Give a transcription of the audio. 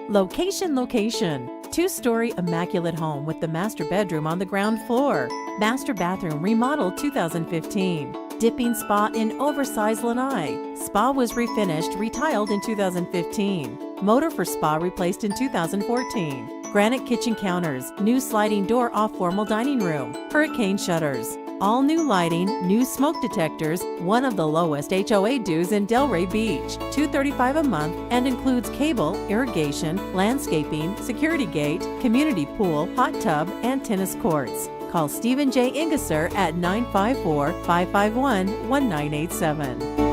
Location, location. Two-story immaculate home with the master bedroom on the ground floor. Master bathroom remodeled 2015. Dipping spa in oversized lanai. Spa was refinished, retiled in 2015. Motor for spa replaced in 2014. Granite kitchen counters. New sliding door off formal dining room. Hurricane shutters. All new lighting, new smoke detectors, one of the lowest HOA dues in Delray Beach, $235 a month, and includes cable, irrigation, landscaping, security gate, community pool, hot tub, and tennis courts. Call Stephen J. Engasser at 954-551-1987.